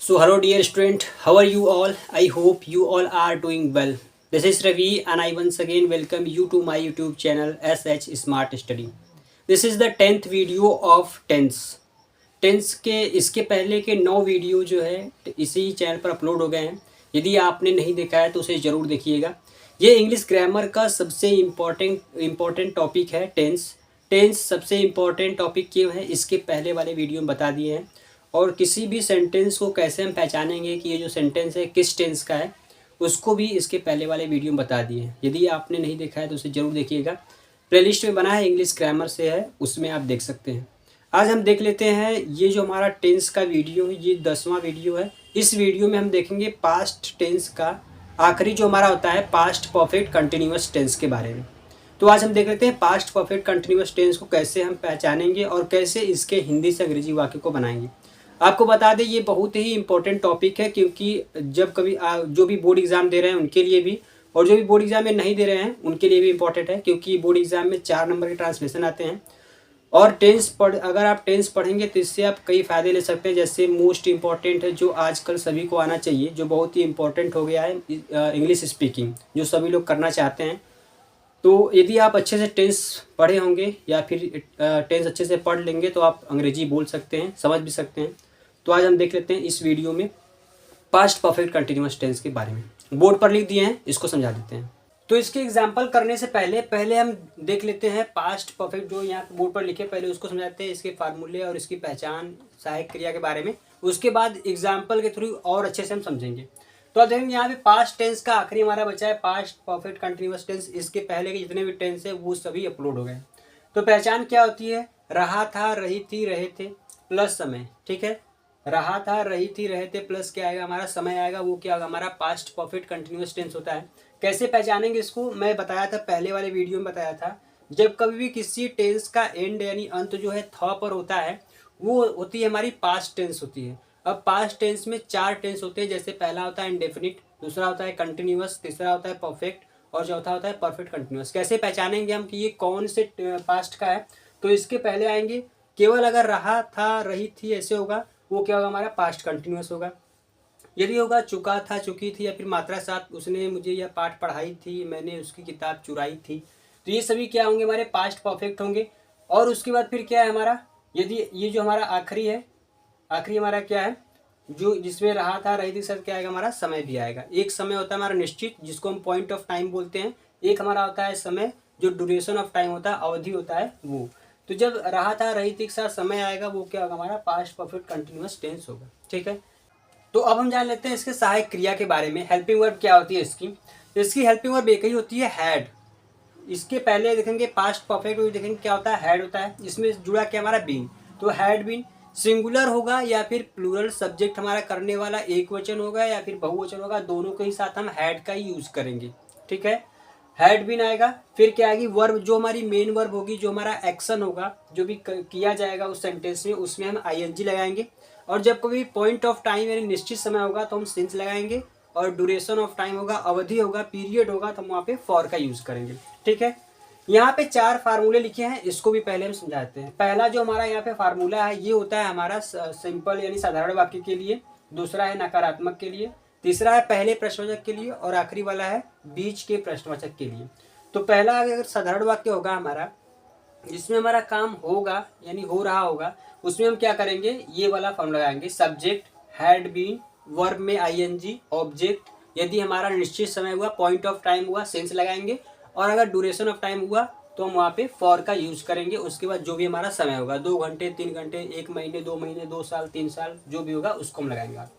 So, hello dear student, how are you all? I hope you all are doing well. This is Ravi and I once again welcome you to my YouTube channel SH Smart Study. This is the 10th video of tense. Tense के इसके पहले के 9 video जो है इसी channel पर upload हो गए हैं। यदि आपने नहीं देखा है तो उसे ज़रूर देखिएगा। ये इंग्लिश ग्रामर का सबसे इम्पोर्टेंट टॉपिक है टेंस। टेंस सबसे इम्पोर्टेंट टॉपिक क्यों है इसके पहले वाले वीडियो में बता दिए हैं। और किसी भी सेंटेंस को कैसे हम पहचानेंगे कि ये जो सेंटेंस है किस टेंस का है उसको भी इसके पहले वाले वीडियो में बता दिए हैं। यदि आपने नहीं देखा है तो उसे ज़रूर देखिएगा। प्लेलिस्ट में बना है, इंग्लिश ग्रामर से है, उसमें आप देख सकते हैं। आज हम देख लेते हैं ये जो हमारा टेंस का वीडियो है, ये 10वां वीडियो है। इस वीडियो में हम देखेंगे पास्ट टेंस का आखिरी जो हमारा होता है पास्ट परफेक्ट कंटिन्यूअस टेंस के बारे में। तो आज हम देख लेते हैं पास्ट परफेक्ट कंटिन्यूअस टेंस को कैसे हम पहचानेंगे और कैसे इसके हिंदी से अंग्रेजी वाक्य को बनाएंगे। आपको बता दें ये बहुत ही इंपॉर्टेंट टॉपिक है, क्योंकि जब कभी जो भी बोर्ड एग्जाम दे रहे हैं उनके लिए भी और जो भी बोर्ड एग्जाम में नहीं दे रहे हैं उनके लिए भी इंपॉर्टेंट है, क्योंकि बोर्ड एग्जाम में 4 नंबर के ट्रांसलेशन आते हैं। और अगर आप टेंस पढ़ेंगे तो इससे आप कई फ़ायदे ले सकते हैं। जैसे मोस्ट इम्पॉर्टेंट है जो आजकल सभी को आना चाहिए, जो बहुत ही इम्पोर्टेंट हो गया है, इंग्लिश स्पीकिंग, जो सभी लोग करना चाहते हैं। तो यदि आप अच्छे से टेंस पढ़े होंगे या फिर टेंस अच्छे से पढ़ लेंगे तो आप अंग्रेजी बोल सकते हैं, समझ भी सकते हैं। तो आज हम देख लेते हैं इस वीडियो में पास्ट परफेक्ट कंटिन्यूअस टेंस के बारे में। बोर्ड पर लिख दिए हैं, इसको समझा देते हैं। तो इसके एग्जाम्पल करने से पहले हम देख लेते हैं पास्ट परफेक्ट जो यहाँ बोर्ड पर लिखे, पहले उसको समझाते हैं, इसके फार्मूले और इसकी पहचान, सहायक क्रिया के बारे में। उसके बाद एग्जाम्पल के थ्रू और अच्छे से हम समझेंगे। तो अब देखेंगे यहाँ पे पास्ट टेंस का आखिरी हमारा बचा है पास्ट परफेक्ट कंटिन्यूअस टेंस। इसके पहले के जितने भी टेंस है वो सभी अपलोड हो गए। तो पहचान क्या होती है? रहा था, रही थी, रहे थे प्लस समय। ठीक है, रहा था, रही थी, रहे थे प्लस क्या आएगा हमारा समय आएगा, वो क्या होगा हमारा पास्ट परफेक्ट कंटिन्यूअस टेंस होता है। कैसे पहचानेंगे इसको मैं बताया था, पहले वाले वीडियो में बताया था। जब कभी भी किसी टेंस का एंड यानी अंत जो है थ पर होता है वो होती है हमारी पास्ट टेंस होती है। अब पास्ट टेंस में 4 टेंस होते हैं, जैसे पहला होता है इंडेफिनिट, दूसरा होता है कंटिन्यूअस, तीसरा होता है परफेक्ट और चौथा होता है परफेक्ट कंटिन्यूअस। कैसे पहचानेंगे हम कि ये कौन से पास्ट का है? तो इसके पहले आएंगे केवल अगर रहा था, रही थी ऐसे होगा, वो क्या होगा हमारा पास्ट कंटिन्यूअस होगा। यदि होगा चुका था, चुकी थी या फिर मात्रा साथ, उसने मुझे यह पाठ पढ़ाई थी, मैंने उसकी किताब चुराई थी, तो ये सभी क्या होंगे हमारे पास्ट परफेक्ट होंगे। और उसके बाद फिर क्या है हमारा, यदि ये जो हमारा आखिरी है, आखिरी हमारा क्या है जो जिसमें रहा था, रही थी, सर क्या आएगा हमारा समय भी आएगा। एक समय होता है हमारा निश्चित जिसको हम पॉइंट ऑफ टाइम बोलते हैं, एक हमारा होता है समय जो ड्यूरेशन ऑफ टाइम होता है, अवधि होता है वो। तो जब रहा था, रही थी के साथ समय आएगा वो क्या होगा हमारा पास्ट परफेक्ट कंटिन्यूअस टेंस होगा। ठीक है, तो अब हम जान लेते हैं इसके सहायक क्रिया के बारे में। हेल्पिंग वर्ब क्या होती है इसकी हेल्पिंग वर्ब एक ही होती है, हैड। इसके पहले देखेंगे पास्ट परफेक्ट देखेंगे क्या होता है, हैड होता है। इसमें जुड़ा क्या हमारा बीन, तो हैड बीन सिंगुलर होगा या फिर प्लूरल, सब्जेक्ट हमारा करने वाला एक वचन होगा या फिर बहुवचन होगा, दोनों के ही साथ हम हैड का ही यूज करेंगे। ठीक है, हैड बीन आएगा। फिर क्या आएगी वर्ब, जो हमारी मेन वर्ब होगी, जो हमारा एक्शन होगा, जो भी किया जाएगा उस सेंटेंस में, उसमें हम आईएनजी लगाएंगे। और जब कभी पॉइंट ऑफ टाइम यानी निश्चित समय होगा तो हम सिंस लगाएंगे, और ड्यूरेशन ऑफ टाइम होगा, अवधि होगा, पीरियड होगा, तो हम वहाँ पे फॉर का यूज करेंगे। ठीक है, यहाँ पे 4 फार्मूले लिखे हैं, इसको भी पहले हम समझाते हैं। पहला जो हमारा यहाँ पे फार्मूला है ये होता है हमारा सिंपल यानी साधारण वाक्य के लिए, दूसरा है नकारात्मक के लिए, तीसरा है पहले प्रश्नवाचक के लिए और आखिरी वाला है बीच के प्रश्नवाचक के लिए। तो पहला अगर साधारण वाक्य होगा हमारा जिसमें हमारा काम होगा यानी हो रहा होगा, उसमें हम क्या करेंगे ये वाला फॉर्म लगाएंगे, सब्जेक्ट हैड बीन, वर्ब में आईएनजी, ऑब्जेक्ट, यदि हमारा निश्चित समय हुआ, पॉइंट ऑफ टाइम हुआ, सेंस लगाएंगे, और अगर ड्यूरेशन ऑफ टाइम हुआ तो हम वहाँ पे फॉर का यूज करेंगे। उसके बाद जो भी हमारा समय होगा 2 घंटे, 3 घंटे, 1 महीने, 2 महीने, 2 साल, 3 साल, जो भी होगा उसको हम लगाएंगे।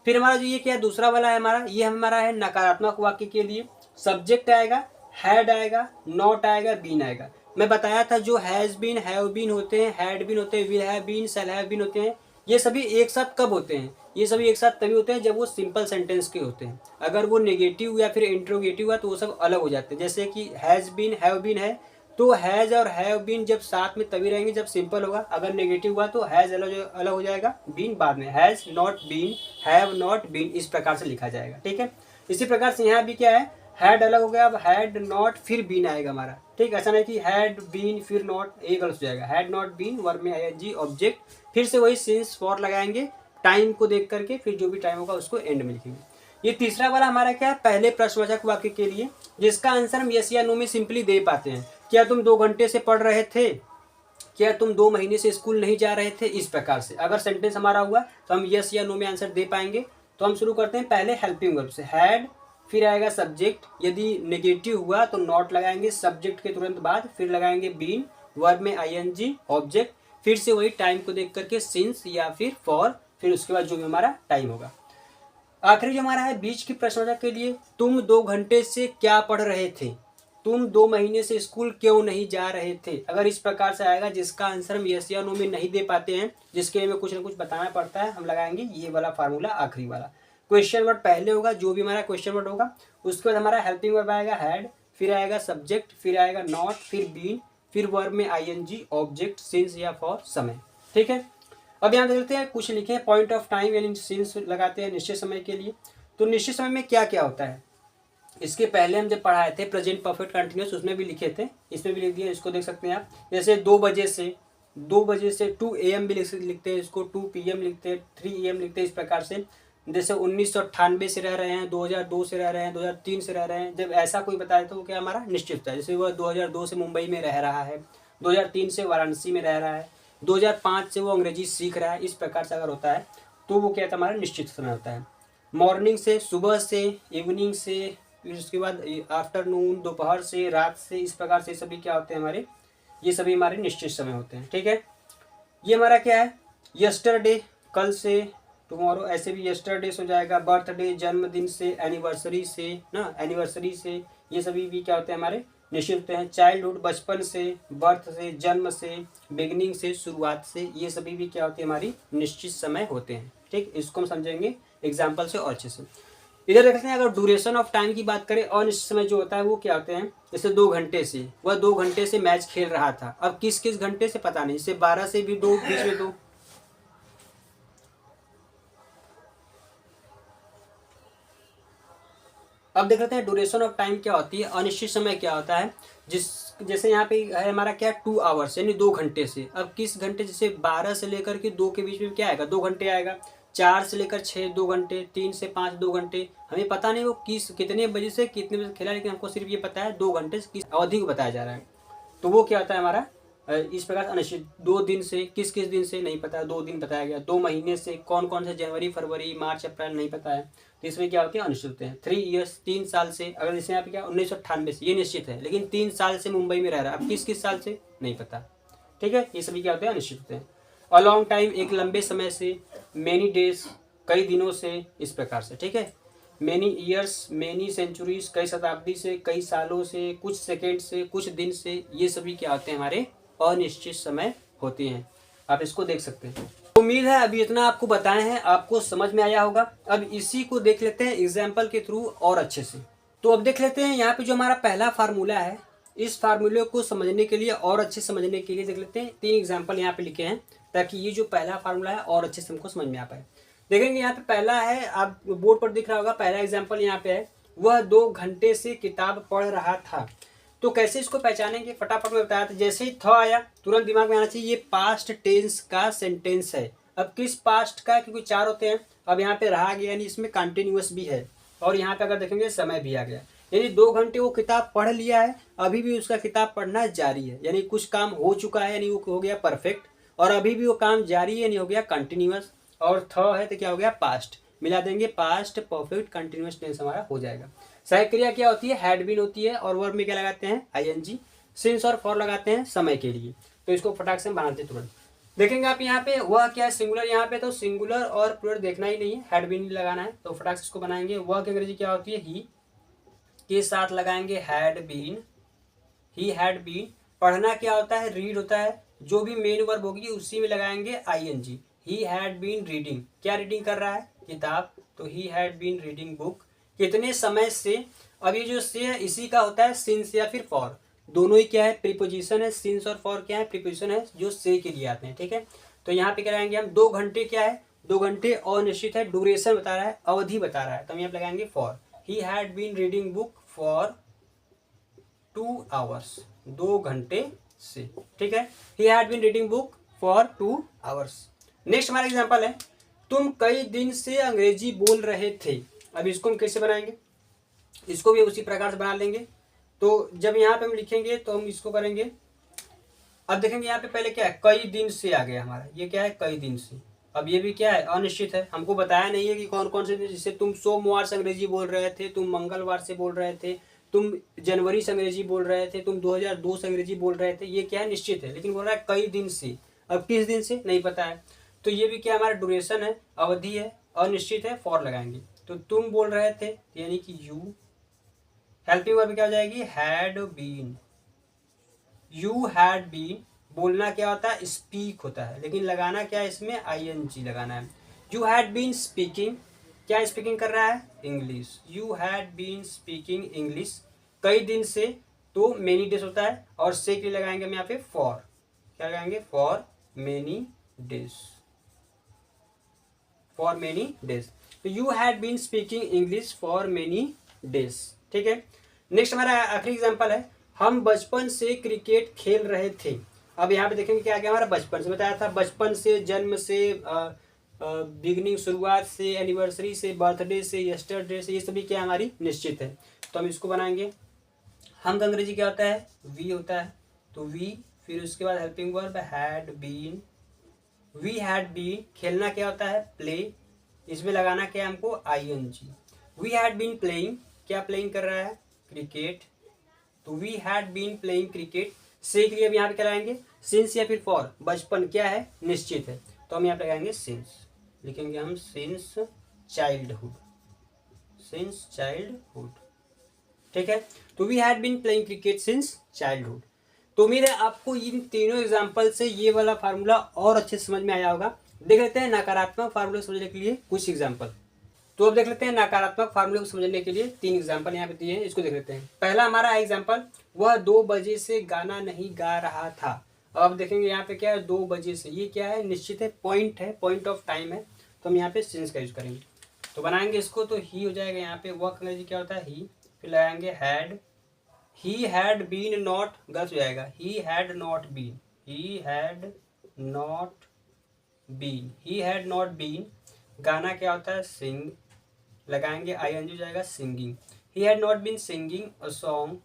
फिर हमारा जो ये क्या है दूसरा वाला है हमारा, ये हमारा है नकारात्मक वाक्य के लिए, सब्जेक्ट आएगा, हैड आएगा, नॉट आएगा, बीन आएगा। मैं बताया था जो हैज बीन, हैव बीन होते हैं, हैड बीन होते हैं, will have been, shall have been होते हैं, ये सभी एक साथ कब होते हैं? ये सभी एक साथ तभी होते हैं जब वो सिंपल सेंटेंस के होते हैं। अगर वो नेगेटिव या फिर इंट्रोगेटिव हुआ तो वो सब अलग हो जाते हैं। जैसे कि हैज बीन, हैव बीन है, तो हैज और हैव बीन जब साथ में तभी रहेंगे जब सिंपल होगा। अगर नेगेटिव हुआ तो हैज अलग हो जाएगा, बीन बाद में, has not been, have not been, इस प्रकार से लिखा जाएगा। ठीक है, इसी प्रकार से यहाँ भी क्या है, हैड अलग हो गया, अब हैड नॉट फिर बीन आएगा हमारा। ठीक, ऐसा नहीं कि हैड बीन फिर नॉट, एक गलत हो जाएगा। हैड नॉट बीन, वर्ब में आईएनजी, ऑब्जेक्ट, फिर से वही सिंस फॉर लगाएंगे, टाइम को देख करके फिर जो भी टाइम होगा उसको एंड में लिखेंगे। ये तीसरा वाला हमारा क्या है, पहले प्रश्नवाचक वाक्य के लिए, जिसका आंसर हम यस या नो में सिंपली दे पाते हैं। क्या तुम 2 घंटे से पढ़ रहे थे, क्या तुम 2 महीने से स्कूल नहीं जा रहे थे, इस प्रकार से अगर सेंटेंस हमारा हुआ तो हम यस या नो में आंसर दे पाएंगे। तो हम शुरू करते हैं पहले हेल्पिंग वर्ब से, हैड, फिर आएगा सब्जेक्ट, यदि नेगेटिव हुआ तो नॉट लगाएंगे सब्जेक्ट के तुरंत बाद, फिर लगाएंगे बीन, वर्ब में आईएनजी, ऑब्जेक्ट, फिर से वही टाइम को देख करके सिंस या फिर फॉर, फिर उसके बाद जो भी हमारा टाइम होगा। आखिरी जो हमारा है बीच की प्रश्नवाचक के लिए, तुम 2 घंटे से क्या पढ़ रहे थे, तुम 2 महीने से स्कूल क्यों नहीं जा रहे थे। अगर इस प्रकार से आएगा जिसका आंसर हम यस या नो में नहीं दे पाते हैं, जिसके लिए कुछ ना कुछ बताना पड़ता है, हम लगाएंगे ये वाला फार्मूला आखिरी वाला। क्वेश्चन वर्ड पहले होगा, जो भी हमारा क्वेश्चन वर्ड होगा, उसके बाद हमारा हेल्पिंग वर्ब आएगा हैड, फिर आएगा सब्जेक्ट, फिर आएगा नॉट, फिर बीन, फिर वर्ब में आईएनजी, ऑब्जेक्ट, सिंस या फॉर, समय। ठीक है, अब यहाँ देखते हैं कुछ लिखे हैं पॉइंट ऑफ टाइम यानी सिंस लगाते हैं निश्चित समय के लिए। तो निश्चित समय में क्या क्या होता है, इसके पहले हम जब पढ़ाए थे प्रेजेंट परफेक्ट कंटिन्यूअस, उसमें भी लिखे थे, इसमें भी लिख दिया, इसको देख सकते हैं आप। जैसे 2 बजे से 2 AM भी लिखते हैं, इसको 2 PM लिखते हैं, 3 AM लिखते हैं, इस प्रकार से। जैसे 1998 से रह रहे हैं, 2002 से रह रहे हैं, 2003 से रह रहे हैं, जब ऐसा कोई बताए तो वो क्या हमारा निश्चित है। जैसे वह 2002 से मुंबई में रह रहा है, 2003 से वाराणसी में रह रहा है, 2005 से वो अंग्रेजी सीख रहा है, इस प्रकार से अगर होता है तो वो क्या था, हमारा निश्चित समय होता है। मॉर्निंग से, सुबह से, इवनिंग से, फिर उसके बाद आफ्टरनून, दोपहर से, रात से, इस प्रकार से सभी क्या होते हैं हमारे, ये सभी हमारे निश्चित समय होते हैं। ठीक है, ये हमारा क्या है, यस्टरडे, कल से, टुमारो, ऐसे भी यस्टरडे हो जाएगा। बर्थडे, जन्मदिन से, एनिवर्सरी से ना, एनिवर्सरी से, ये सभी भी क्या होते हैं हमारे निश्चित होते हैं। चाइल्डहुड, बचपन से, बर्थ से, जन्म से, बिगनिंग से, शुरुआत से, ये सभी भी क्या होते हैं हमारी निश्चित समय होते हैं। ठीक, इसको हम समझेंगे एग्जाम्पल से और अच्छे से। इधर देखते हैं, अगर ड्यूरेशन ऑफ टाइम की बात करें, अनिश्चित समय जो होता है वो क्या होते हैं, जैसे 2 घंटे से, वह 2 घंटे से मैच खेल रहा था, अब किस किस घंटे से पता नहीं, जैसे 12 से भी 2, बीच में 2। अब देख लेते हैं ड्यूरेशन ऑफ टाइम क्या होती है, अनिश्चित समय क्या होता है, जैसे यहाँ पे है हमारा क्या, 2 आवर्स यानी 2 घंटे से, अब किस घंटे, जैसे 12 से लेकर के 2 के बीच में क्या आएगा, 2 घंटे आएगा। 4 से लेकर 6 2 घंटे, 3 से 5 2 घंटे, हमें पता नहीं वो कितने बजे से कितने बजे खेला, लेकिन हमको सिर्फ ये पता है 2 घंटे से किस अवधि को बताया जा रहा है, तो वो क्या होता है हमारा इस प्रकार अनिश्चित। 2 दिन से, किस किस दिन से नहीं पता, 2 दिन बताया गया। 2 महीने से, कौन कौन से, जनवरी, फरवरी, मार्च, अप्रैल, नहीं पता है, तो इसमें क्या होते हैं अनिश्चित होते हैं। 3 ईयर्स, 3 साल से, अगर जैसे यहाँ पे क्या 1998 से, ये निश्चित है, लेकिन 3 साल से मुंबई में रह रहा है, अब किस किस साल से नहीं पता। ठीक है, ये सभी क्या होते हैं अनिश्चित होते हैं। अ लॉन्ग टाइम, एक लंबे समय से। मेनी डेज, कई दिनों से, इस प्रकार से। ठीक है, मेनी ईयर्स, मेनी सेंचुरीज, कई शताब्दी से, कई सालों से, कुछ सेकेंड से, कुछ दिन से, ये सभी क्या होते हैं हमारे अनिश्चित समय होते हैं। आप इसको देख सकते हैं। उम्मीद है अभी इतना आपको बताए हैं आपको समझ में आया होगा। अब इसी को देख लेते हैं एग्जाम्पल के थ्रू और अच्छे से। तो अब देख लेते हैं यहाँ पे जो हमारा पहला फार्मूला है, इस फार्मूले को समझने के लिए और अच्छे समझने के लिए देख लेते हैं 3 एग्जाम्पल यहाँ पे लिखे हैं, ताकि ये जो पहला फार्मूला है और अच्छे से हमको समझ में आ पाए। देखेंगे यहाँ पे पहला है, आप बोर्ड पर दिख रहा होगा, पहला एग्जाम्पल यहाँ पे है, वह 2 घंटे से किताब पढ़ रहा था। तो कैसे इसको पहचानेंगे, फटाफट में बताया था। जैसे ही था आया तुरंत दिमाग में आना चाहिए, ये पास्ट टेंस का सेंटेंस है। अब किस पास्ट का, क्योंकि 4 होते हैं, अब यहाँ पे रहा गया यानी इसमें कंटिन्यूअस भी है, और यहाँ पे अगर देखेंगे समय भी आ गया, यानी 2 घंटे वो किताब पढ़ लिया है, अभी भी उसका किताब पढ़ना जारी है, यानी कुछ काम हो चुका है यानी वो हो गया परफेक्ट, और अभी भी वो काम जारी है यानी हो गया कंटिन्यूअस, और था है तो क्या हो गया पास्ट, मिला देंगे पास्ट परफेक्ट कंटिन्यूअस टेंस हमारा हो जाएगा। सहायक क्रिया क्या होती है, हैड बीन होती है, और वर्ब में क्या लगाते हैं आईएनजी, सिंस और फॉर लगाते हैं समय के लिए। तो इसको फटाक से बनाते तुरंत। देखेंगे आप यहाँ पे वह क्या है सिंगुलर, यहाँ पे तो सिंगुलर और प्लूरल देखना ही नहीं है, हैड बीन लगाना है, तो फटाक से इसको बनाएंगे। वह की अंग्रेजी क्या होती है, ही के साथ लगाएंगे had been, he had been. पढ़ना क्या होता है, रीड होता है, जो भी मेन वर्ब होगी उसी में लगाएंगे ING. He had been reading, क्या रीडिंग कर रहा है किताब, तो he had been reading book. कितने समय से, अब ये जो से है इसी का होता है सिंस या फिर फॉर, दोनों ही क्या है प्रीपोजिशन है, सिंस और फॉर क्या है प्रीपोजिशन है जो से के लिए आते हैं। ठीक है, तो यहाँ पे कराएंगे हम 2 घंटे क्या है, 2 घंटे अनिश्चित है, ड्यूरेशन बता रहा है, अवधि बता रहा है, तो हम यहाँ लगाएंगे for. He had been reading book for 2 hours, 2 घंटे से। ठीक है, he had been reading book for 2 hours. Next हमारा एग्जाम्पल है, तुम कई दिन से अंग्रेजी बोल रहे थे। अब इसको हम कैसे बनाएंगे, इसको भी उसी प्रकार से बना लेंगे। तो जब यहाँ पे हम लिखेंगे तो हम इसको करेंगे, अब देखेंगे यहाँ पे पहले क्या है, कई दिन से आ गया हमारा, ये क्या है, कई दिन से। अब ये भी क्या है, अनिश्चित है, हमको बताया नहीं है कि कौन कौन से दिन। जैसे तुम सोमवार से अंग्रेजी बोल रहे थे, तुम मंगलवार से बोल रहे थे, तुम जनवरी से अंग्रेजी बोल रहे थे, तुम 2002 से अंग्रेजी बोल रहे थे, ये क्या है, निश्चित है। लेकिन बोल रहा है कई दिन से, अब किस दिन से नहीं पता है। तो ये भी क्या हमारा ड्यूरेशन है, अवधि है, अनिश्चित है, फॉर लगाएंगे। तो तुम बोल रहे थे यानी कि यू, हेल्पिंग वर्ब क्या हो जाएगी, had been. You had been, बोलना क्या होता है, स्पीक होता है, लेकिन लगाना क्या है इसमें, आईएनजी लगाना है। यू हैड बीन स्पीकिंग, क्या स्पीकिंग कर रहा है, English. You had been speaking English, कई दिन से, तो मेनी डेज होता है, और से के लिए लगाएंगे हम यहाँ पे फॉर, क्या लगाएंगे, for many days, for many days. तो you had been speaking English for many days, ठीक है। नेक्स्ट हमारा आखिरी एग्जांपल है, हम बचपन से क्रिकेट खेल रहे थे। अब यहाँ पे देखेंगे क्या आ गया हमारा, बचपन से बताया था, बचपन से, जन्म से, बिगनिंग शुरुआत से, एनिवर्सरी से, बर्थडे से, यस्टरडे से, ये सभी क्या हमारी निश्चित है। तो हम इसको बनाएंगे, हम का अंग्रेजी क्या होता है, वी होता है, तो वी, फिर उसके बाद helping verb had been, we had been, खेलना क्या होता है, प्ले, इसमें लगाना क्या है हमको, ING. We had been playing, क्या प्लेइंग कर रहा है, क्रिकेट, तो we had been playing cricket. से के लिए अब यहाँ पे क्या लगाएंगे, सिंस या फिर फॉर, बचपन क्या है, निश्चित है, तो हम यहाँ पे लगाएंगे सिंस, लिखेंगे हम सिंस चाइल्डहुड, सिंस चाइल्डहुड, ठीक है। तो we had been playing cricket since childhood. तो उम्मीद है आपको इन तीनों एग्जाम्पल से ये वाला फार्मूला और अच्छे से समझ में आया होगा। देख लेते हैं नकारात्मक फार्मूले समझने के लिए कुछ एग्जाम्पल। तो अब देख लेते हैं नकारात्मक फार्मूले को समझने के लिए 3 एग्जाम्पल यहाँ पे दिए हैं, इसको देख लेते हैं। पहला हमारा एग्जाम्पल, वह 2 बजे से गाना नहीं गा रहा था। अब देखेंगे यहाँ पे क्या है, 2 बजे से, ये क्या है, निश्चित है, पॉइंट ऑफ टाइम है, तो हम यहाँ पे सिंस का यूज करेंगे। तो बनाएंगे इसको, तो ही हो जाएगा यहाँ पे, वह अंग्रेजी क्या होता है, ही, फिर लगाएंगे had, he had been not, गलत हो जाएगा, he had not been, he had not been, he had not been, गाना क्या होता है, सिंग, लगाएंगे आईएनजी हो जाएगा, singing, he had not been singing a song.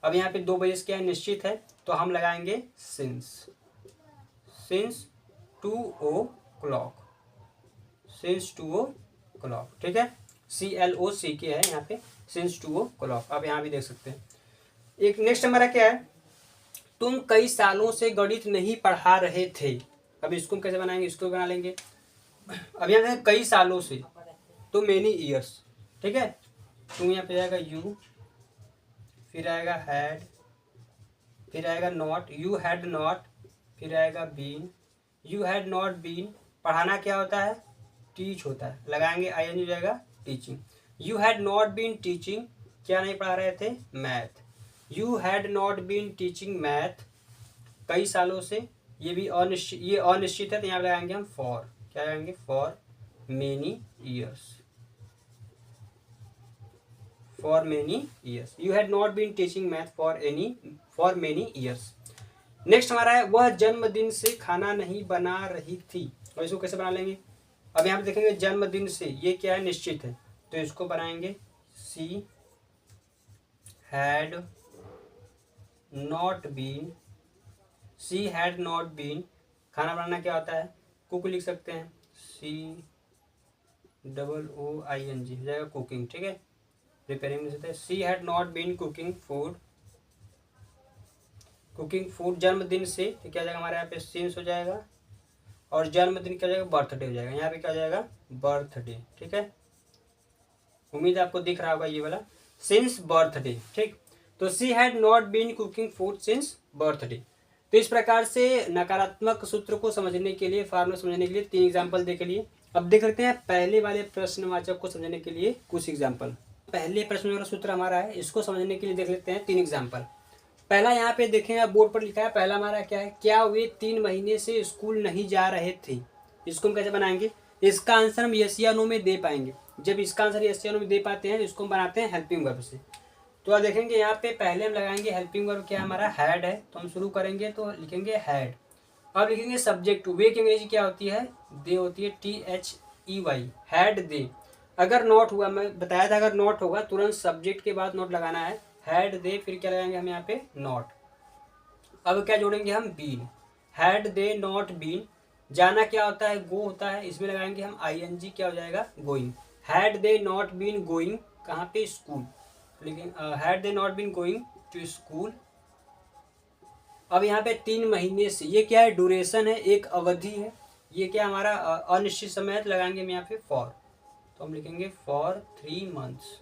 अब यहाँ पे 2 बजे से क्या है, निश्चित है, तो हम लगाएंगे since, since 2 o'clock, since 2 o'clock, ठीक है, CLOCK है यहाँ पे, सिंस 2 o'clock। अब यहाँ भी देख सकते हैं। एक नेक्स्ट हमारा क्या है, तुम कई सालों से गणित नहीं पढ़ा रहे थे। अब इसको हम कैसे बनाएंगे, इसको बना लेंगे। अब यहाँ कई सालों से, तो मेनी ईयर्स, ठीक है। तुम यहाँ पे आएगा यू, फिर आएगा हैड, फिर आएगा नॉट, यू हैड नॉट, फिर आएगा been, you had not been, पढ़ाना क्या होता है, टीच होता है, लगाएंगे आईएनजी हो जाएगा, teaching. You had not been teaching, क्या नहीं पढ़ा रहे थे, math, you had not been teaching math, कई सालों से, ये भी अनिश्चित, ये अनिश्चित है, तो यहाँ लगाएंगे हम फॉर, क्या लगाएंगे, for many years, for many years, you had not been teaching math for many years. Next हमारा है, वह जन्मदिन से खाना नहीं बना रही थी। और इसको कैसे बना लेंगे, अब यहाँ पे देखेंगे जन्मदिन से, ये क्या है, निश्चित है, तो इसको बनाएंगे she had not been, she had not been, खाना बनाना क्या होता है, कुक लिख सकते हैं, COOING हो जाएगा, कुकिंग, ठीक है, प्रिपेयरिंग लिख सकते हैं। She had not been cooking food, cooking food जन्मदिन से, तो क्या हो जाएगा हमारे यहाँ पे सिंस हो जाएगा, और जन्मदिन क्या हो जाएगा, बर्थडे हो जाएगा, यहाँ पे क्या हो जाएगा, बर्थडे, ठीक है। उम्मीद आपको दिख रहा होगा ये वाला, सिंस बर्थडे, ठीक। तो she had not been cooking food since birthday. तो इस प्रकार से नकारात्मक सूत्र को समझने के लिए, फार्मूला समझने के लिए 3 एग्जाम्पल देख लिए। अब देख लेते हैं पहले वाले प्रश्नवाचक को समझने के लिए कुछ एग्जाम्पल। पहले प्रश्न वाला सूत्र हमारा है, इसको समझने के लिए देख लेते हैं 3 एग्जाम्पल। पहला यहाँ पे देखें, बोर्ड पर लिखा है, पहला हमारा क्या है, क्या वे 3 महीने से स्कूल नहीं जा रहे थे। इसको हम कैसे बनाएंगे, इसका आंसर हम यस या नो में दे पाएंगे। जब इसका आंसर यस या नो में दे पाते हैं, इसको हम बनाते हैं हेल्पिंग वर्ब से। तो अब देखेंगे यहाँ पे पहले हम लगाएंगे हेल्पिंग वर्ब, क्या हमारा हैड है, तो हम शुरू करेंगे तो लिखेंगे हैड, अब लिखेंगे सब्जेक्ट, वे की अंग्रेजी क्या होती है, दे होती है, THEY, हैड दे। अगर नॉट हुआ, मैं बताया था अगर नॉट होगा तुरंत सब्जेक्ट के बाद नॉट लगाना है, हैड दे, फिर क्या लगाएंगे हम यहाँ पे नॉट। अब क्या जोड़ेंगे हम, been, had they not been. जाना क्या होता है, गो होता है, इसमें लगाएंगे हम ING, क्या हो जाएगा, going. Had they not been going, कहाँ पे, स्कूल, लेकिन had they not been going to school. अब यहाँ पे 3 महीने से, ये क्या है, ड्यूरेशन है, एक अवधि है, ये क्या हमारा अनिश्चित समय है, तो लगाएंगे हम यहाँ पे फॉर, तो हम लिखेंगे फॉर 3 मंथ्स,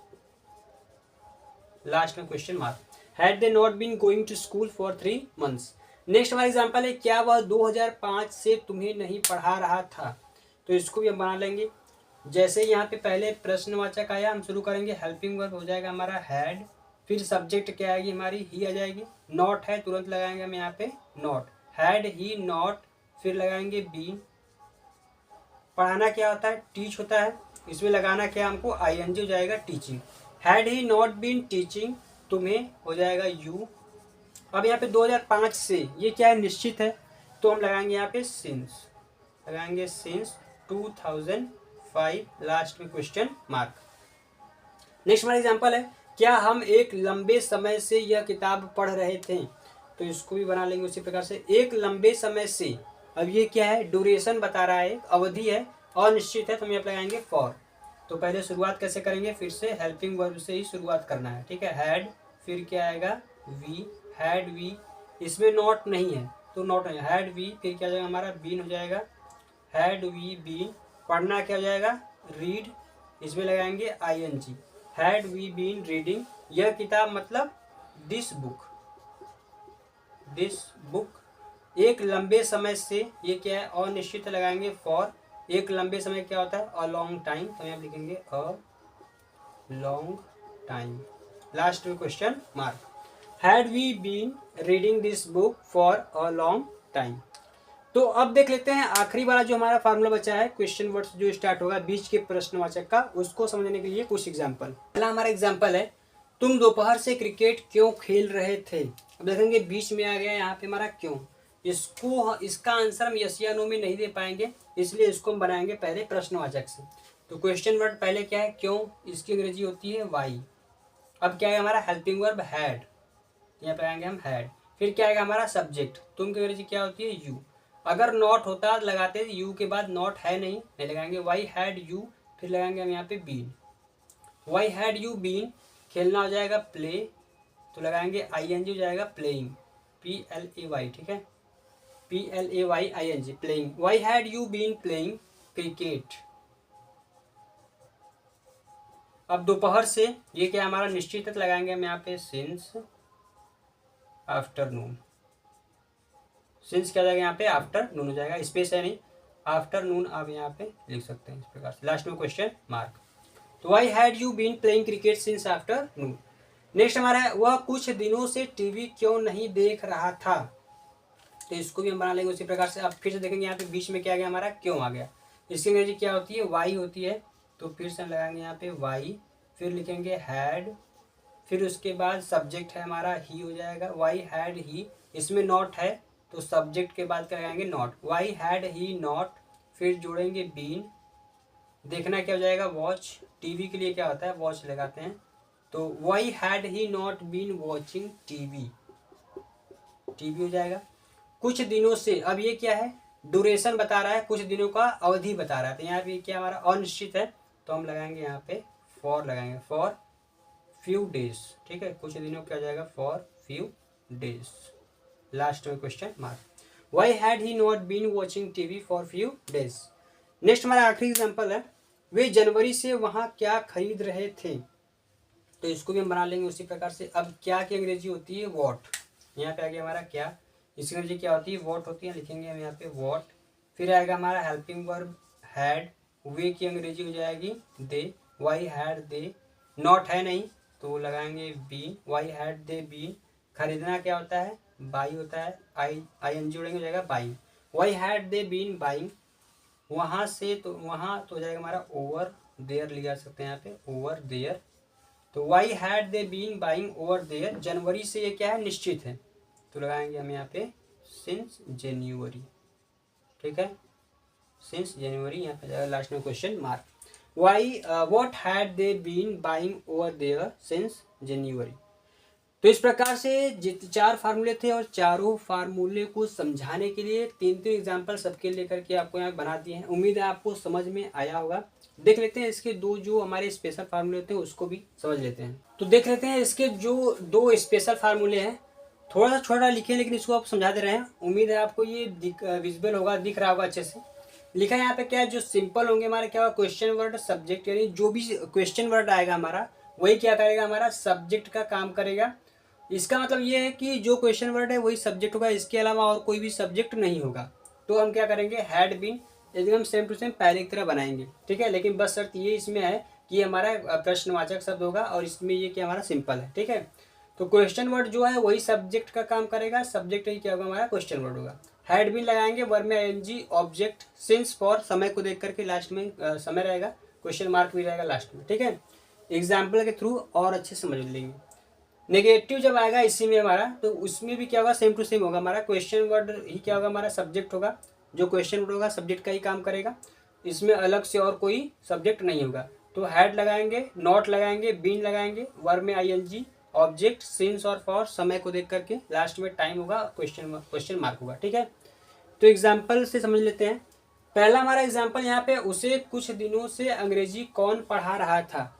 लास्ट में question mark. Had they not been going to school for 3 months. Next हमारा एग्जाम्पल है, क्या वह 2005 से तुम्हें नहीं पढ़ा रहा था, तो इसको भी हम बना लेंगे। जैसे यहाँ पे पहले प्रश्नवाचक आया, हम शुरू करेंगे, हेल्पिंग वर्ब हो जाएगा हमारा हैड, फिर सब्जेक्ट क्या आएगी हमारी, ही आ जाएगी, नॉट है तुरंत लगाएंगे हम यहाँ पे नॉट, हैड ही नॉट, फिर लगाएंगे बीन। पढ़ाना क्या होता है, टीच होता है, इसमें लगाना क्या हमको, ING हो जाएगा, teaching. Had he not been teaching, तुम्हें हो जाएगा यू। अब यहाँ पे 2005 से, ये क्या है, निश्चित है, तो हम लगाएंगे यहाँ पे सिंस, लगाएंगे सिंस 2005, लास्ट में क्वेश्चन मार्क। नेक्स्ट हमारा एग्जाम्पल है, क्या हम एक लंबे समय से यह किताब पढ़ रहे थे, तो इसको भी बना लेंगे उसी प्रकार से, एक लंबे समय से। अब ये क्या है, ड्यूरेशन बता रहा है, अवधि है, अनिश्चित है, तो हम यहाँ लगाएंगे फॉर। तो पहले शुरुआत कैसे करेंगे, फिर से हेल्पिंग वर्ब से ही शुरुआत करना है, ठीक है, हैड, फिर क्या आएगा, वी, हैड वी, इसमें नॉट नहीं है तो नॉट नहीं, हैड वी, फिर क्या जाएगा हमारा, बीन हो जाएगा, हैड वी बीन। पढ़ना क्या हो जाएगा, रीड, इसमें लगाएंगे ING, had we been reading, यह किताब मतलब दिस बुक, दिस बुक। एक लंबे समय से, ये क्या है, अनिश्चित, लगाएंगे फॉर, एक लंबे समय क्या होता है, अ लॉन्ग टाइम, तो यहाँ लिखेंगे अ लॉन्ग टाइम, लास्ट में question mark. Had we been reading this book for a long time. तो अब देख लेते हैं आखिरी वाला जो हमारा फार्मूला बचा है, क्वेश्चन वर्ड जो स्टार्ट होगा बीच के प्रश्नवाचक का, उसको समझने के लिए कुछ एग्जांपल। पहला हमारा एग्जांपल है, तुम दोपहर से क्रिकेट क्यों खेल रहे थे। अब देखेंगे बीच में आ गया यहाँ पे हमारा क्यों, इसको, इसका आंसर हम यस या नो में नहीं दे पाएंगे, इसलिए इसको हम बनाएंगे पहले प्रश्नवाचक से। तो क्वेश्चन वर्ड पहले क्या है, क्यों, इसकी अंग्रेजी होती है वाई। अब क्या है हमारा, हेल्पिंग वर्ब हैड, यहाँ पे आएंगे हम हैड, फिर क्या आएगा हमारा सब्जेक्ट, तुम की अंग्रेजी क्या होती है, यू। अगर नॉट होता लगाते यू के बाद, नॉट है नहीं लगाएंगे, वाई हैड यू, फिर लगाएंगे हम यहाँ पे been, why had you been, खेलना हो जाएगा प्ले, तो लगाएंगे ING हो जाएगा प्लेइंग, PLAY, ठीक है, PLAY ING, playing. Why had you been playing cricket. अब दोपहर से, ये क्या हमारा निश्चित है, लगाएंगे हम यहाँ पे सिंस आफ्टरनून, सिंस क्या जाएगा यहाँ पे, आफ्टरनून हो जाएगा, स्पेस है नहीं, आफ्टरनून आप यहाँ पे लिख सकते हैं इस प्रकार से, लास्ट में क्वेश्चन मार्क। तो why had you been playing cricket since afternoon. Next हमारा है, वह कुछ दिनों से टीवी क्यों नहीं देख रहा था, तो इसको भी हम बना लेंगे उसी प्रकार से। अब फिर से देखेंगे यहाँ पे बीच में क्या आ गया हमारा, क्यों आ गया, इसकी अंग्रेजी क्या होती है, वाई होती है, तो फिर से हम लगाएंगे यहाँ पे वाई, फिर लिखेंगे हैड, फिर उसके बाद सब्जेक्ट है हमारा ही हो जाएगा, वाई हैड ही, इसमें नॉट है तो सब्जेक्ट के बाद क्या लगाएंगे not, why had he not, फिर जोड़ेंगे बीन। देखना क्या हो जाएगा, वॉच, टीवी के लिए क्या होता है, वॉच लगाते हैं, तो why had he not been watching TV, TV हो जाएगा। कुछ दिनों से, अब ये क्या है, ड्यूरेशन बता रहा है, कुछ दिनों का अवधि बता रहा है, तो यहाँ पे क्या हमारा अनिश्चित है, तो हम लगाएंगे यहाँ पे फॉर, लगाएंगे फॉर फ्यू डेज, ठीक है, कुछ दिनों क्या हो जाएगा, फॉर फ्यू डेज, लास्ट में question mark. Why had he not been watching TV for few days. Next हमारा आखिरी एग्जांपल है, वे जनवरी से वहां क्या खरीद रहे थे, तो इसको भी हम बना लेंगे उसी प्रकार से। अब क्या की अंग्रेजी होती है, वॉट, यहाँ पे आ गया हमारा क्या, इसकी अंग्रेजी क्या होती है, वॉट होती है, लिखेंगे हम यहाँ पे वॉट। फिर आएगा हमारा हेल्पिंग वर्ब हैड, वे की अंग्रेजी हो जाएगी they, why had they, not है नहीं तो लगाएंगे been, why had they been. खरीदना क्या होता है, बाई होता है, ING जोड़ेंगे हो जाएगा buying, why had they been buying. वहाँ से, तो वहाँ तो हो जाएगा हमारा ओवर देयर, लिखा सकते हैं यहाँ पे ओवर देयर, तो why had they been buying over there. जनवरी से ये क्या है, निश्चित है, तो लगाएंगे हम यहाँ पे सिंस जनवरी, ठीक है, सिंस जनवरी, यहाँ पे जाएगा लास्ट में question mark. Why what had they been buying over there since January. तो इस प्रकार से जित 4 फार्मूले थे और चारों फार्मूले को समझाने के लिए 3 एग्जाम्पल सबके लेकर के आपको यहाँ बना दिए हैं। उम्मीद है आपको समझ में आया होगा। देख लेते हैं इसके 2 जो हमारे स्पेशल फार्मूले होते हैं उसको भी समझ लेते हैं। तो देख लेते हैं इसके जो 2 स्पेशल फार्मूले हैं। थोड़ा सा छोटा लिखे लेकिन इसको आप समझा दे रहे हैं। उम्मीद है आपको ये विजिबल होगा, दिख रहा होगा अच्छे से। लिखा है यहाँ पे क्या है, जो सिंपल होंगे हमारे क्या होगा, क्वेश्चन वर्ड सब्जेक्ट, यानी जो भी क्वेश्चन वर्ड आएगा हमारा वही क्या करेगा, हमारा सब्जेक्ट का काम करेगा। इसका मतलब ये है कि जो क्वेश्चन वर्ड है वही सब्जेक्ट होगा, इसके अलावा और कोई भी सब्जेक्ट नहीं होगा। तो हम क्या करेंगे, हैड बीन एकदम सेम टू सेम पहले की तरह बनाएंगे, ठीक है। लेकिन बस शर्त ये इसमें है कि हमारा प्रश्नवाचक शब्द होगा और इसमें ये क्या हमारा सिंपल है, ठीक है। तो क्वेश्चन वर्ड जो है वही सब्जेक्ट का काम करेगा, सब्जेक्ट ही क्या होगा, हमारा क्वेश्चन वर्ड होगा। हैड बीन लगाएंगे, वर्ब में आईएनजी, ऑब्जेक्ट, सिंस, फॉर, समय को देख करके लास्ट में समय रहेगा, क्वेश्चन मार्क भी रहेगा लास्ट में, ठीक है। एग्जाम्पल के थ्रू और अच्छे समझ लेंगे। नेगेटिव जब आएगा इसी में हमारा, तो उसमें भी क्या होगा, सेम टू सेम होगा, हमारा क्वेश्चन वर्ड ही क्या होगा, हमारा सब्जेक्ट होगा। जो क्वेश्चन वर्ड होगा सब्जेक्ट का ही काम करेगा, इसमें अलग से और कोई सब्जेक्ट नहीं होगा। तो हैड लगाएंगे, नॉट लगाएंगे, बीन लगाएंगे, वर्ब में आईएनजी, ऑब्जेक्ट, सिंस और फॉर, समय को देख करके लास्ट में टाइम होगा, क्वेश्चन मार्क होगा, ठीक है। तो एग्जाम्पल से समझ लेते हैं। पहला हमारा एग्जाम्पल यहाँ पे, उसे कुछ दिनों से अंग्रेजी कौन पढ़ा रहा था।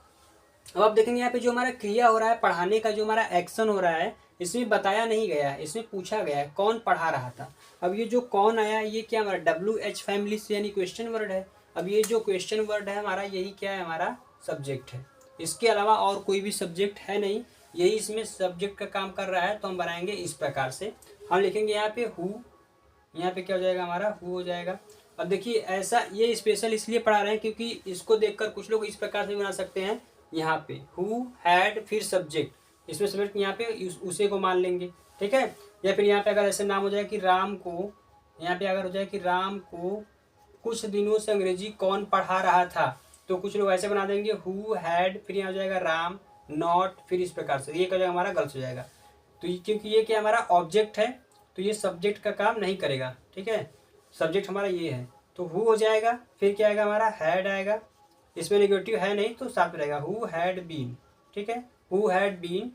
अब आप देखेंगे यहाँ पे जो हमारा क्रिया हो रहा है, पढ़ाने का जो हमारा एक्शन हो रहा है, इसमें बताया नहीं गया है, इसमें पूछा गया है कौन पढ़ा रहा था। अब ये जो कौन आया ये क्या हमारा WH फैमिली से यानी क्वेश्चन वर्ड है। अब ये जो क्वेश्चन वर्ड है हमारा यही क्या है, हमारा सब्जेक्ट है। इसके अलावा और कोई भी सब्जेक्ट है नहीं, यही इसमें सब्जेक्ट का काम कर रहा है। तो हम बनाएंगे इस प्रकार से, हम लिखेंगे यहाँ पे हु, यहाँ पे क्या हो जाएगा, हमारा हु हो जाएगा। अब देखिए ऐसा ये स्पेशल इसलिए पढ़ा रहे हैं क्योंकि इसको देखकर कुछ लोग इस प्रकार से बना सकते हैं, यहाँ पे हु हैड फिर सब्जेक्ट, इसमें सब्जेक्ट यहाँ पे उसे को मान लेंगे, ठीक है। या फिर यहाँ पे अगर ऐसे नाम हो जाए कि राम को, यहाँ पे अगर हो जाए कि राम को कुछ दिनों से अंग्रेजी कौन पढ़ा रहा था, तो कुछ लोग ऐसे बना देंगे हु हैड, फिर यहाँ हो जाएगा राम, नॉट, फिर इस प्रकार से, ये क्या हो जाएगा, हमारा गलत हो जाएगा। तो क्योंकि ये क्या हमारा ऑब्जेक्ट है तो ये सब्जेक्ट का काम नहीं करेगा, ठीक है। सब्जेक्ट हमारा ये है, तो हु हो जाएगा, फिर क्या आएगा, हमारा हैड आएगा, इसमें नेगेटिव है नहीं तो साथ में रहेगा हु हैड बीन, ठीक है। हु हैड बीन,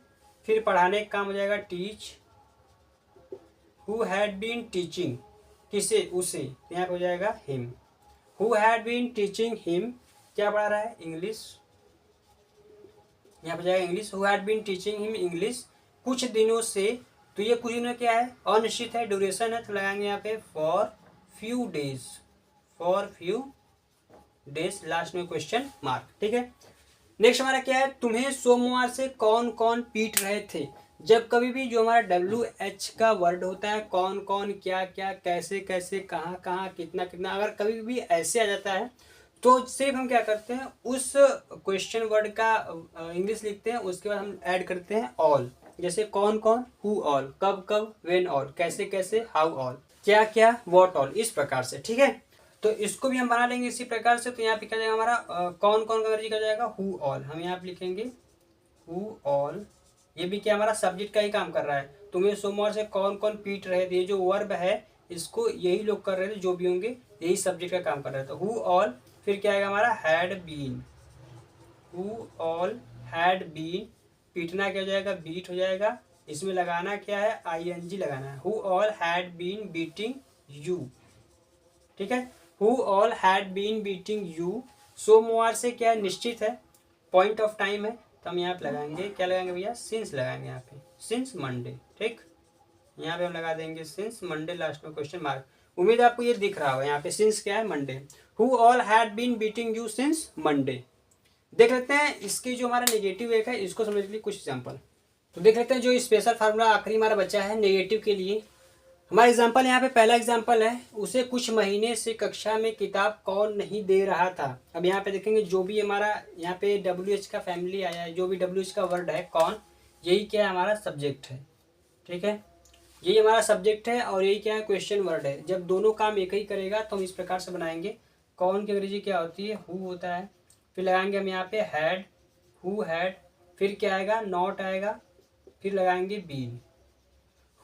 फिर पढ़ाने का काम हो जाएगा teach, who had been teaching, किसे, उसे, यहाँ पे हो जाएगा him. Who had been teaching him, क्या पढ़ा रहा है, इंग्लिश, यहाँ पे जाएगा English. Who had been teaching him English कुछ दिनों से, तो ये कुछ दिनों क्या है, अनिश्चित है, ड्यूरेशन है, तो लगाएंगे यहाँ पे for few days, for few days, last में क्वेश्चन मार्क, ठीक है। नेक्स्ट हमारा क्या है, तुम्हें सोमवार से कौन कौन पीट रहे थे। जब कभी भी जो हमारा WH का वर्ड होता है, कौन कौन, क्या क्या, कैसे कैसे, कहाँ कहाँ, कितना कितना, अगर कभी भी ऐसे आ जाता है तो सिर्फ हम क्या करते हैं, उस क्वेश्चन वर्ड का इंग्लिश लिखते हैं, उसके बाद हम ऐड करते हैं ऑल। जैसे कौन कौन, हु ऑल, कब कब, व्हेन ऑल, कैसे कैसे, हाउ ऑल, क्या क्या, व्हाट ऑल, इस प्रकार से, ठीक है। तो इसको भी हम बना लेंगे इसी प्रकार से। तो यहाँ पे क्या जाएगा हमारा कौन कौन का अंग्रेजी का जाएगा हु ऑल, हम यहाँ पे लिखेंगे हु ऑल। ये भी क्या हमारा सब्जेक्ट का ही काम कर रहा है। तुम्हें सोमवार से कौन कौन पीट रहे थे, ये जो वर्ब है इसको यही लोग कर रहे थे, जो भी होंगे यही सब्जेक्ट का काम कर रहे थे। हु ऑल, फिर क्या आएगा हमारा had been, who all had been, पीटना क्या हो जाएगा, बीट हो जाएगा, इसमें लगाना क्या है, ING लगाना है। Who all had been beating you, ठीक है। Who all had been beating you, सोमवार से क्या है, निश्चित है, पॉइंट ऑफ टाइम है, तो हम यहाँ पे लगाएंगे, क्या लगाएंगे भैया, सिंस लगाएंगे यहाँ पे, सिंस मंडे, ठीक। यहाँ पे हम लगा देंगे सिंस मंडे, लास्ट में क्वेश्चन मार्क। उम्मीद आपको ये दिख रहा होगा, यहाँ पे सिंस क्या है, Monday. Who all had been beating you since Monday. देख लेते हैं इसकी जो हमारा नेगेटिव एक है, इसको समझने के लिए कुछ एग्जाम्पल। तो देख लेते हैं जो स्पेशल फार्मूला आखिरी हमारा बचा है नेगेटिव के लिए। हमारा एग्जाम्पल यहाँ पे पहला एग्जाम्पल है, उसे कुछ महीने से कक्षा में किताब कौन नहीं दे रहा था। अब यहाँ पे देखेंगे जो भी हमारा यहाँ पे WH का फैमिली आया है, जो भी WH का वर्ड है कौन, यही क्या है, हमारा सब्जेक्ट है, ठीक है। यही हमारा सब्जेक्ट है और यही क्या है, क्वेश्चन वर्ड है। जब दोनों काम एक ही करेगा तो हम इस प्रकार से बनाएंगे। कौन की अंग्रेजी क्या होती है, हु होता है, फिर लगाएंगे हम यहाँ पे हैड, हु हैड, फिर क्या आएगा, नॉट आएगा, फिर लगाएंगे been.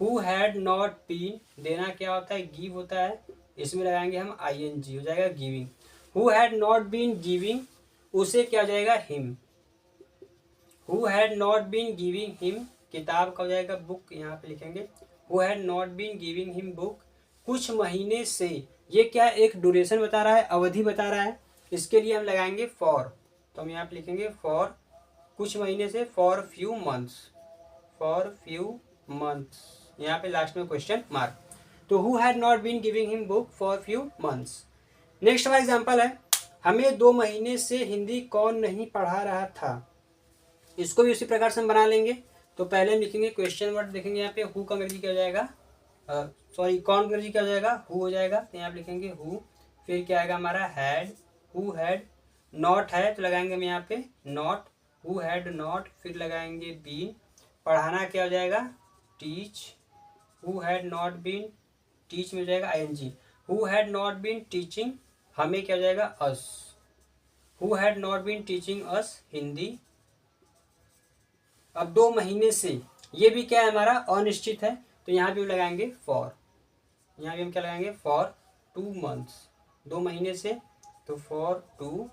Who had not been, देना क्या होता है, गिव होता है, इसमें लगाएंगे हम ing, हो जाएगा giving. Who had not been giving, उसे क्या हो जाएगा him. Who had not been giving him, किताब का हो जाएगा बुक, यहाँ पे लिखेंगे who had not been giving him book कुछ महीने से। ये क्या एक ड्यूरेशन बता रहा है, अवधि बता रहा है, इसके लिए हम लगाएंगे फॉर। तो हम यहाँ पे लिखेंगे फॉर कुछ महीने से, for few months, for few months, यहाँ पे लास्ट में क्वेश्चन मार्क। तो who had not been giving him book for few months. Next हमारा एग्जाम्पल है, हमें 2 महीने से हिंदी कौन नहीं पढ़ा रहा था। इसको भी उसी प्रकार से हम बना लेंगे। तो पहले हम लिखेंगे क्वेश्चन वर्ड, देखेंगे यहाँ पे हु का अंग्रेजी क्या हो जाएगा, सॉरी कौन का अंग्रेजी क्या हो जाएगा, हु हो जाएगा। तो यहाँ पे लिखेंगे हु, फिर क्या आएगा हमारा हैड, हु हैड, नॉट है तो लगाएंगे हम यहाँ पे नॉट, हु हैड नॉट, फिर लगाएंगे बीन, पढ़ाना क्या हो जाएगा teach, who had not been, teach में हो जाएगा ing, who had not been teaching, हमें क्या हो जाएगा us, who had not been teaching us Hindi. अब 2 महीने से, ये भी क्या है हमारा अनिश्चित है, तो यहाँ भी हम लगाएंगे फॉर, यहाँ भी हम क्या लगाएंगे फॉर 2 मंथ्स, 2 महीने से, तो फॉर 2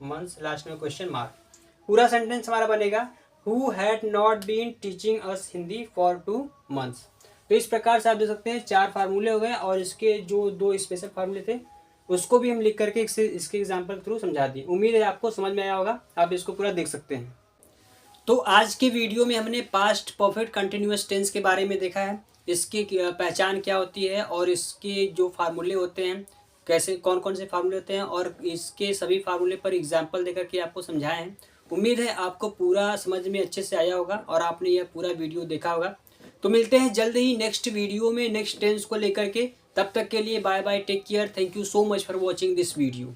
मंथ्स, लास्ट में क्वेश्चन मार्क। पूरा सेंटेंस हमारा बनेगा who had not been teaching us Hindi for 2 months. तो इस प्रकार से आप देख सकते हैं 4 फार्मूले हो गए, और इसके जो 2 स्पेशल फार्मूले थे उसको भी हम लिख करके इसके एग्जाम्पल के थ्रू समझा दिए। उम्मीद है आपको समझ में आया होगा, आप इसको पूरा देख सकते हैं। तो आज के वीडियो में हमने पास्ट परफेक्ट कंटिन्यूअस टेंस के बारे में देखा है, इसकी पहचान क्या होती है और इसके जो फार्मूले होते हैं, कैसे कौन कौन से फार्मूले होते हैं, और इसके सभी फार्मूले पर एग्जाम्पल देकर के आपको समझाए हैं। उम्मीद है आपको पूरा समझ में अच्छे से आया होगा और आपने यह पूरा वीडियो देखा होगा। तो मिलते हैं जल्द ही नेक्स्ट वीडियो में नेक्स्ट टेंस को लेकर के। तब तक के लिए bye bye, take care, thank you so much for watching this video.